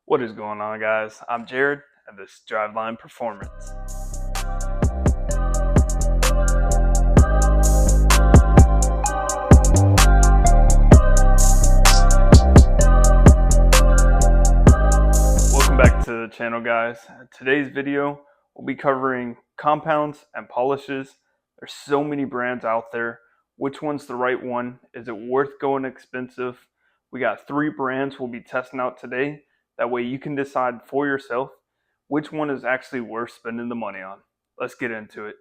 What is going on, guys? I'm Jared, and this is Driveline Performance. Welcome back to the channel, guys. Today's video, we'll be covering compounds and polishes. There's so many brands out there. Which one's the right one? Is it worth going expensive? We got 3 brands we'll be testing out today. That way you can decide for yourself which one is actually worth spending the money on. Let's get into it.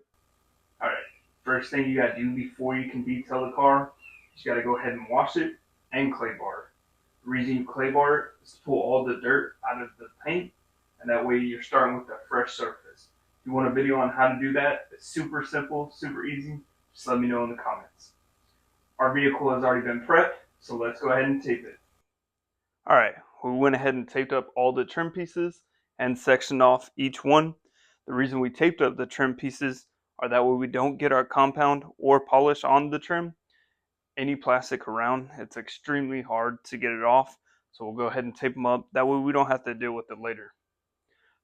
All right, first thing you gotta do before you can detail the car, you gotta go ahead and wash it and clay bar it. The reason you clay bar it is to pull all the dirt out of the paint, and that way you're starting with a fresh surface. If you want a video on how to do that, it's super simple, super easy. Just let me know in the comments. Our vehicle has already been prepped, so let's go ahead and tape it. All right, we went ahead and taped up all the trim pieces and sectioned off each one. The reason we taped up the trim pieces are that way we don't get our compound or polish on the trim. Any plastic around, it's extremely hard to get it off, so we'll go ahead and tape them up. That way we don't have to deal with it later.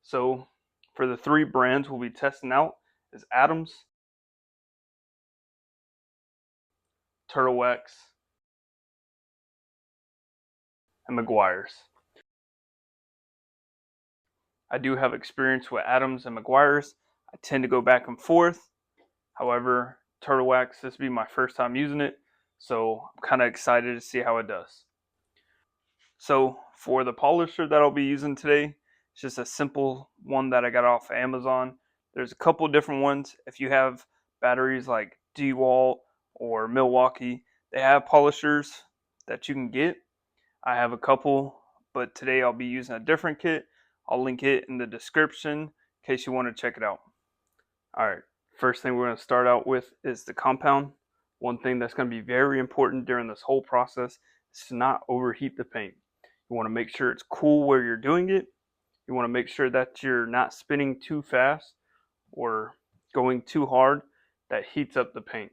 So for the 3 brands we'll be testing out is Adams, Turtle Wax, and meguiars. I do have experience with Adams and meguiars. I tend to go back and forth. However, Turtle Wax, this will be my first time using it, so I'm kind of excited to see how it does. So for the polisher that I'll be using today, it's just a simple one that I got off Amazon. There's a couple different ones. If you have batteries like DeWalt or Milwaukee, they have polishers that you can get. I have a couple, but today I'll be using a different kit. I'll link it in the description in case you want to check it out. Alright, first thing we're going to start out with is the compound. One thing that's going to be very important during this whole process is to not overheat the paint. You want to make sure it's cool where you're doing it. You want to make sure that you're not spinning too fast or going too hard. That heats up the paint.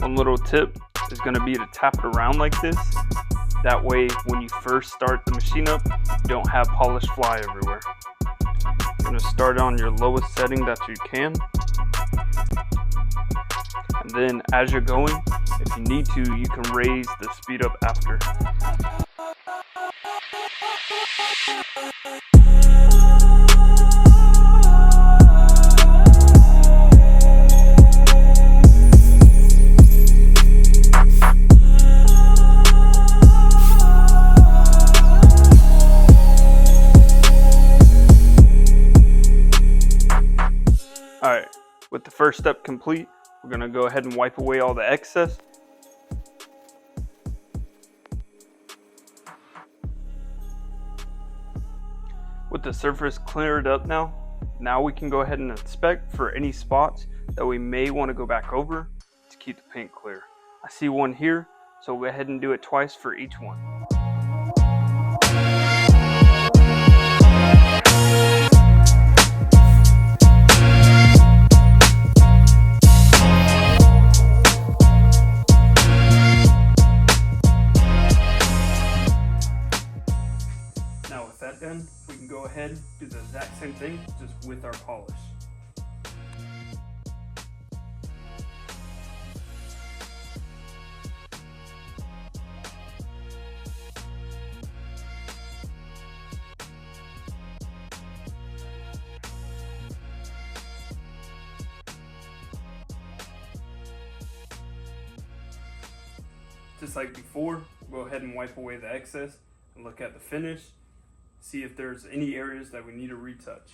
One little tip is going to be to tap it around like this. That way when you first start the machine up, you don't have polish fly everywhere. You're going to start on your lowest setting that you can. And then as you're going, if you need to, you can raise the speed up after. Alright, with the first step complete, we're going to go ahead and wipe away all the excess. With the surface cleared up now we can go ahead and inspect for any spots that we may want to go back over to keep the paint clear. I see one here, so we'll go ahead and do it twice for each one. Done, we can go ahead and do the exact same thing just with our polish. Just like before, we'll go ahead and wipe away the excess and look at the finish. See if there's any areas that we need to retouch.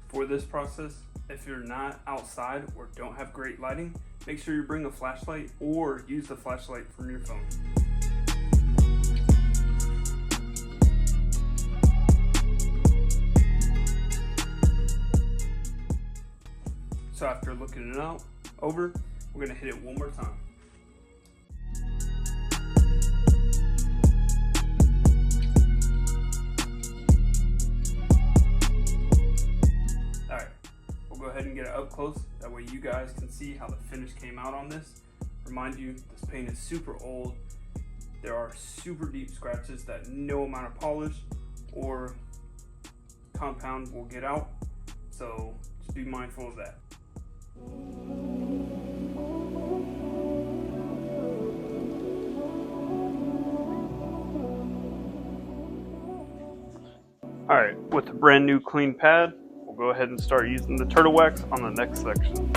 For this process, if you're not outside or don't have great lighting, make sure you bring a flashlight or use the flashlight from your phone. So after looking it out over, we're gonna hit it one more time. Alright, we'll go ahead and get it up close. That way you guys can see how the finish came out on this. Remind you, this paint is super old. There are super deep scratches that no amount of polish or compound will get out. So just be mindful of that. Alright, with a brand new clean pad, we'll go ahead and start using the turtle wax on the next section.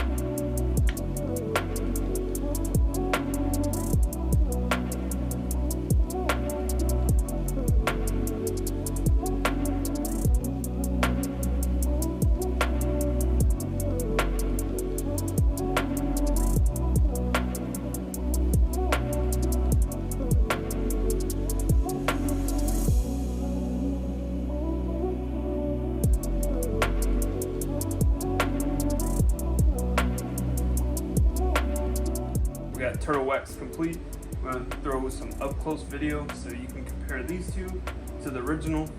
We got turtle wax complete. I'm going to throw some up close video so you can compare these two to the original.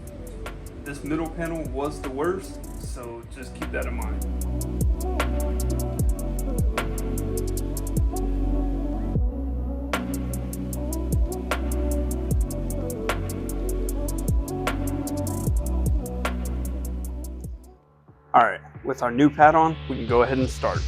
This middle panel was the worst, so just keep that in mind. Alright, with our new pad on, we can go ahead and start.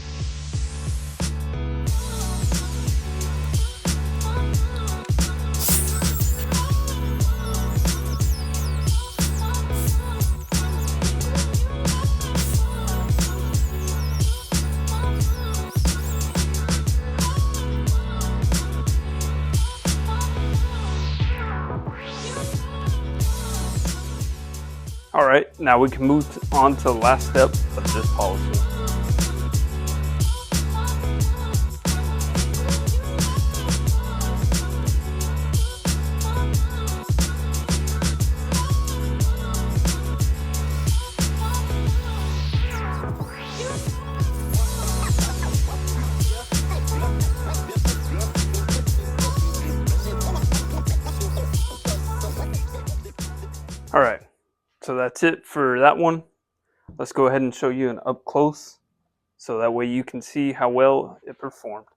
Alright, now we can move on to the last step of this polishing. Alright. So that's it for that one. Let's go ahead and show you an up close so that way you can see how well it performed.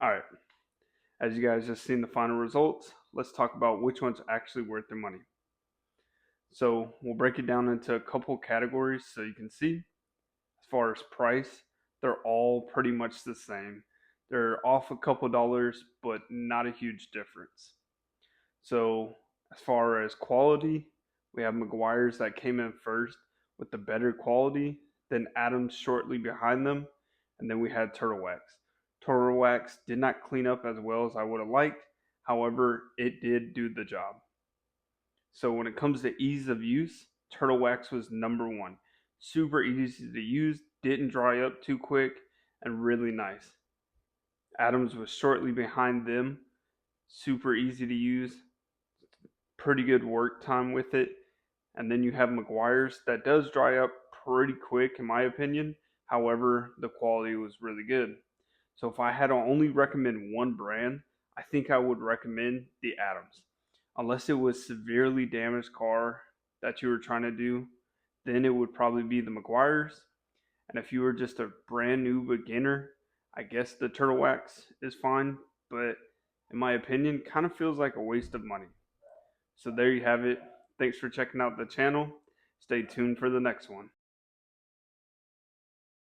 Alright, as you guys just seen the final results, let's talk about which one's actually worth their money. So we'll break it down into a couple categories so you can see. As far as price, they're all pretty much the same. They're off a couple dollars, but not a huge difference. So as far as quality, we have meguiars that came in first with the better quality, then Adams shortly behind them, and then we had turtle wax. Turtle wax did not clean up as well as I would have liked. However, it did do the job. So when it comes to ease of use, turtle wax was number one. Super easy to use, didn't dry up too quick, and really nice. Adams was shortly behind them. Super easy to use, pretty good work time with it. And then you have meguiars that does dry up pretty quick in my opinion. However, the quality was really good. So if I had to only recommend one brand, I think I would recommend the Adams. Unless it was severely damaged car that you were trying to do, then it would probably be the meguiars. And if you were just a brand new beginner, I guess the turtle wax is fine, but in my opinion, kind of feels like a waste of money. So there you have it. Thanks for checking out the channel. Stay tuned for the next one.